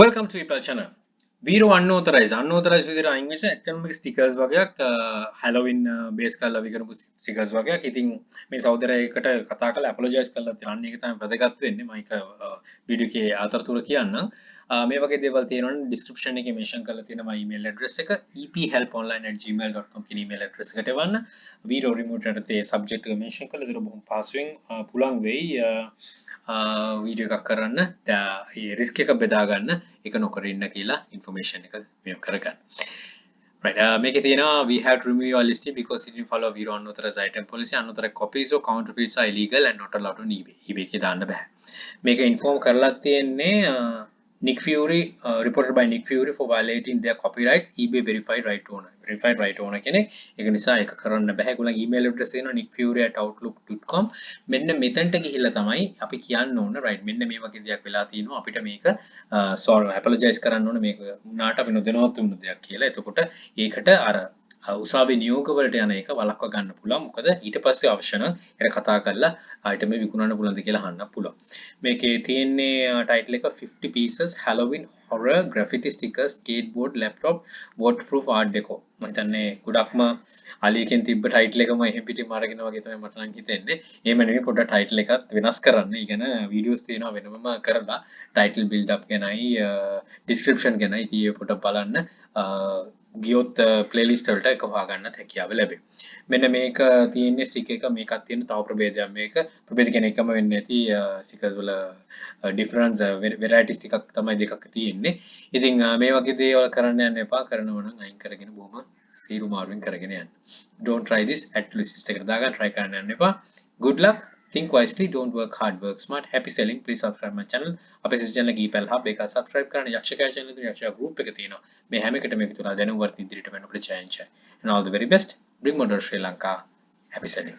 Welcome to Apple channel. VERO unauthorized. Unauthorized විදිහට අයින් වෙච්ච ඇත්තම stickers වගේක් Halloween base කරලා අපි කරපු stickers වගේක්. ඉතින් මේ සහෝදරයෙකුට කතා කරලා apologize කරලා තියෙනවා. අන්න ඒක තමයි වැදගත් වෙන්නේ. මම ඒක වීඩියෝ එකේ අතරතුර කියන්නම්. මේ වගේ දේවල් තියෙනවනේ description එකේ mention කරලා තියෙනවා email address එක ephelponline@gmail.com කියන email address එකට එවන්න. VERO remote යටතේ subject එක mention කරලා ඒක බොහොම පහසුවෙන් පුළුවන් වෙයි. වීඩියෝ එකක් කරන්න ඒ රිස්ක් එක බෙදා ගන්න ඒක නොකර ඉන්න කියලා ඉන්ෆර්මේෂන් එක මෙහෙම කරගන්න. Right. මේකේ තියෙනවා we have to remove your listing because it didn't follow VERO unauthorized item policy. Unauthorized copies or counterfeits are illegal and not allowed on eBay. eBay එකේ දාන්න බෑ. මේක ඉන්ෆෝම් කරලා තියෙන්නේ Nick Fury reported by Nick Fury for violating their copyrights. eBay verified right owner. Verified right owner කෙනෙක්. ඒක නිසා ඒක කරන්න බෑ. ඒගොල්ලන් email address දෙනවා nickfury@outlook.com. මෙන්න මෙතනට ගිහිල්ලා තමයි අපි කියන්න ඕන right මෙන්න මේ වගේ දෙයක් වෙලා තියෙනවා අපිට මේක sorry apologize කරන්න ඕන මේක උනාට අපි නොදැනුවත් වුණ දෙයක් කියලා. එතකොට ඒකට අර උසාවි නියෝග වලට යන එක වළක්වා ගන්න පුළුවන්. මොකද ඊට පස්සේ අවශ්‍ය නම් ඒක කතා කරලා item එක විකුණන්න පුළුවන්ද කියලා අහන්න පුළුවන්. මේකේ තියෙන්නේ title එක 50 pieces Halloween horror graffiti stickers skateboard laptop waterproof art decor. මම හිතන්නේ ගොඩක්ම අලියකින් තිබ්බ title එකම එහෙම පිටින් අරගෙන වගේ තමයි මට නම් හිතෙන්නේ. එහෙම නෙමෙයි පොඩ්ඩක් title එකත් වෙනස් කරන්න. ඊගෙන videos තියෙනවා වෙනමම කරලා title build up ගැනයි description ගැනයි ඉතින් පොඩ්ඩක් බලන්න. ගියොත් playlist වලට එක හොයාගන්නත් හැකියාව ලැබේ. මෙන්න මේක තියෙන්නේ stick එක මේකක් තියෙන තව ප්‍රභේදයක් මේක. ප්‍රභේද කියන්නේ එකම වෙන්නේ නැති stickers වල difference varieties ටිකක් තමයි දෙකක් තියෙන්නේ. ඉතින් මේ වගේ දේවල් කරන්න යන්න එපා. කරනවා නම් අයින් කරගෙන බොහොම සීරු මාරුවෙන් කරගෙන යන්න. Don't try this at list එකට දාගන්න try කරන්න යන්න එපා. Good luck. Think wisely, don't work hard, work smart. Happy selling. Please subscribe my channel. අපේ channel එක epel hub එක subscribe කරන්න. යක්ෂකයා channel එක යක්ෂයා group එක තියෙනවා. මේ හැම එකටම එකතු වෙලා දැනුවත් ඉදිරියට වෙන්න අපිට challenge. And all the very best. Bring Modern Sri Lanka. Happy selling.